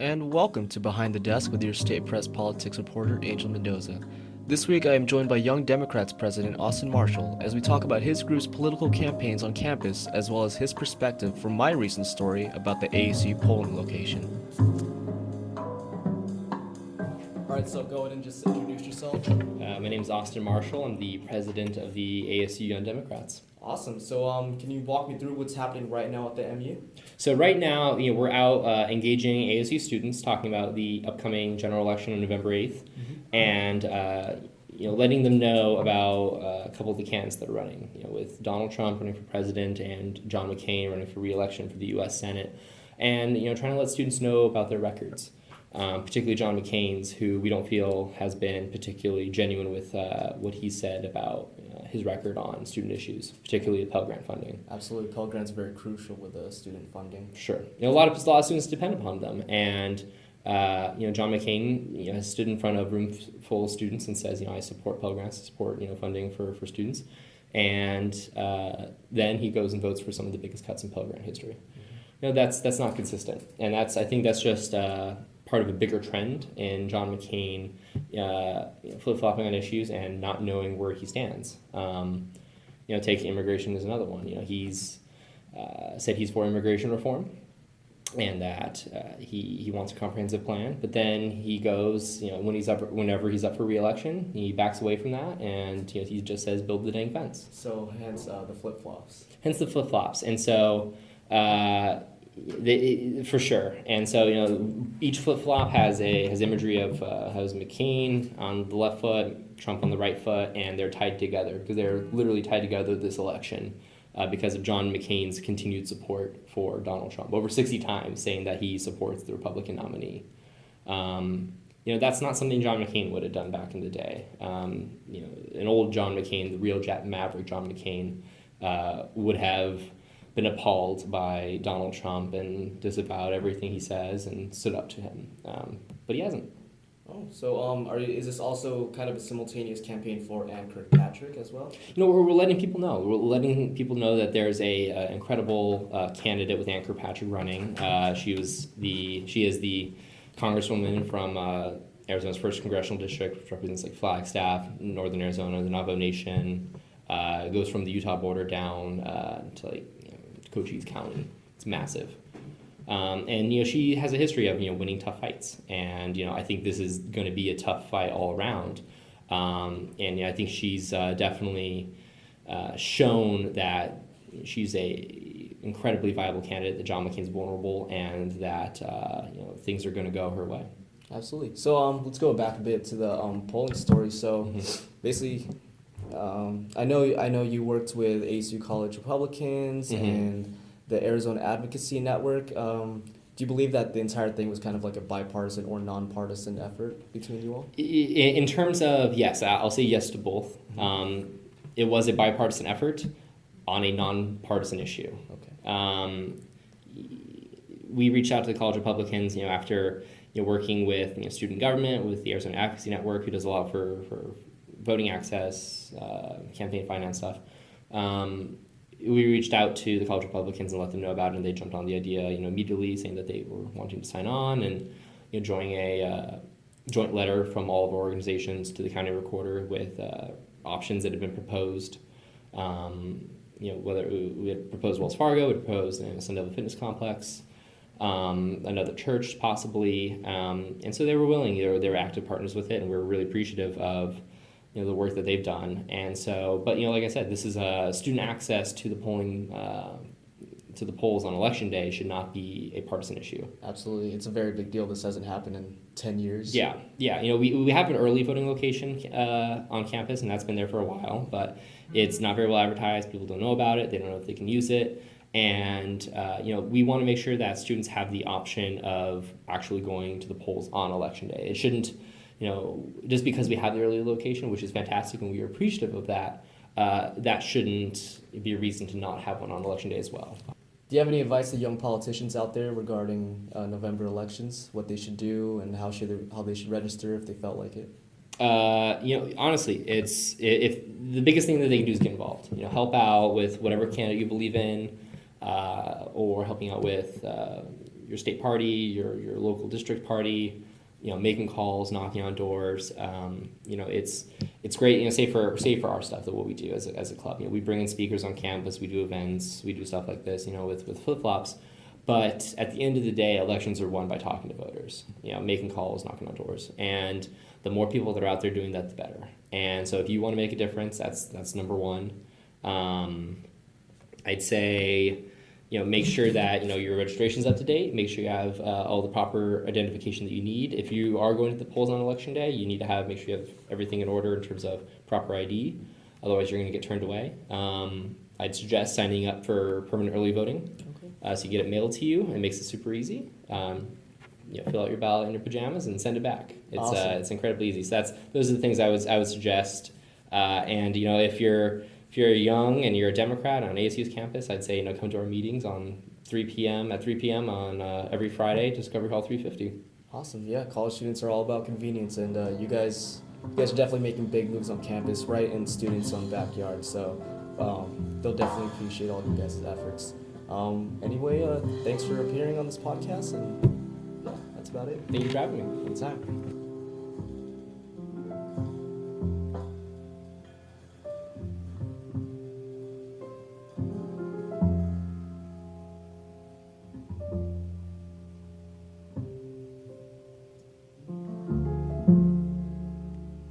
And welcome to Behind the Desk with your State Press politics reporter, Angel Mendoza. This week I am joined by Young Democrats President Austin Marshall as we talk about his group's political campaigns on campus as well as his perspective from my recent story about the ASU polling location. Alright, so go ahead and just introduce yourself. My name is Austin Marshall. I'm the president of the ASU Young Democrats. Awesome. So can you walk me through what's happening right now at the MU? So right now, we're out engaging ASU students, talking about the upcoming general election on November 8th, and letting them know about a couple of the candidates that are running. With Donald Trump running for president and John McCain running for re-election for the U.S. Senate, and trying to let students know about their records. Particularly John McCain's, who we don't feel has been particularly genuine with what he said about his record on student issues, particularly Pell Grant funding. Absolutely, Pell Grant's very crucial with student funding. Sure, a lot of students depend upon them, and John McCain has stood in front of a room full of students and says, I support Pell Grants, I support funding for students, and then he goes and votes for some of the biggest cuts in Pell Grant history. That's not consistent, and I think that's just part of a bigger trend in John McCain flip-flopping on issues and not knowing where he stands. Take immigration as another one. He's said he's for immigration reform and that he wants a comprehensive plan, but then he goes, whenever he's up for re-election, he backs away from that and he just says build the dang fence. So hence the flip-flops. Hence the flip-flops. And so for sure, and so each flip flop has imagery of has McCain on the left foot, Trump on the right foot, and they're tied together because they're literally tied together this election because of John McCain's continued support for Donald Trump over 60 times, saying that he supports the Republican nominee. That's not something John McCain would have done back in the day. An old John McCain, the real Maverick John McCain, would have been appalled by Donald Trump and disavowed everything he says and stood up to him, but he hasn't. Oh, so is this also kind of a simultaneous campaign for Ann Kirkpatrick as well? We're letting people know. We're letting people know that there's a incredible candidate with Ann Kirkpatrick running. She is the congresswoman from Arizona's 1st congressional district, which represents Flagstaff, Northern Arizona, the Navajo Nation. It goes from the Utah border down to Cochise County. It's massive. And she has a history of winning tough fights, and I think this is going to be a tough fight all around. And I think she's definitely shown that she's a incredibly viable candidate, that John McCain's vulnerable, and that things are going to go her way. Absolutely. So let's go back a bit to the polling story. So basically, I know you worked with ASU College Republicans and the Arizona Advocacy Network. Do you believe that the entire thing was kind of like a bipartisan or nonpartisan effort between you all? In terms of, yes, I'll say yes to both. It was a bipartisan effort on a nonpartisan issue. Okay. We reached out to the College Republicans, after working with student government, with the Arizona Advocacy Network, who does a lot for voting access, campaign finance stuff. We reached out to the College Republicans and let them know about it, and they jumped on the idea, immediately, saying that they were wanting to sign on and, joining a joint letter from all of our organizations to the county recorder with options that had been proposed. Whether we had proposed Wells Fargo, we had proposed Sun Devil Fitness Complex, another church possibly, and so they were willing. They were active partners with it, and we were really appreciative of the work that they've done. And so, but like I said, this is student access to the polling, to the polls on election day should not be a partisan issue. Absolutely, it's a very big deal. This hasn't happened in 10 years. Yeah. We have an early voting location on campus, and that's been there for a while, but it's not very well advertised. People don't know about it. They don't know if they can use it. And we want to make sure that students have the option of actually going to the polls on election day. It shouldn't, just because we have the early location, which is fantastic and we are appreciative of that, that shouldn't be a reason to not have one on election day as well. Do you have any advice to young politicians out there regarding November elections, what they should do and how they should register if they felt like it? Honestly, if the biggest thing that they can do is get involved. Help out with whatever candidate you believe in, or helping out with your state party, your local district party, making calls, knocking on doors. It's great. Say for our stuff, that what we do as a club, we bring in speakers on campus, we do events, we do stuff like this, with flip flops. But at the end of the day, elections are won by talking to voters, making calls, knocking on doors, and the more people that are out there doing that, the better. And so if you want to make a difference, that's number one. I'd say, make sure that, your registration's up to date. Make sure you have all the proper identification that you need. If you are going to the polls on election day, you need to make sure you have everything in order in terms of proper ID. Otherwise, you're going to get turned away. I'd suggest signing up for permanent early voting. Okay. So you get it mailed to you. It makes it super easy. Fill out your ballot in your pajamas and send it back. It's awesome. It's incredibly easy. So those are the things I would suggest. And if you're young and you're a Democrat on ASU's campus, I'd say come to our meetings on 3 p.m. on every Friday, Discovery Hall 350. Awesome. Yeah, college students are all about convenience, and you guys are definitely making big moves on campus, right in students' own backyard. So they'll definitely appreciate all you guys' efforts. Anyway, thanks for appearing on this podcast, and yeah, that's about it. Thank you for having me. Anytime.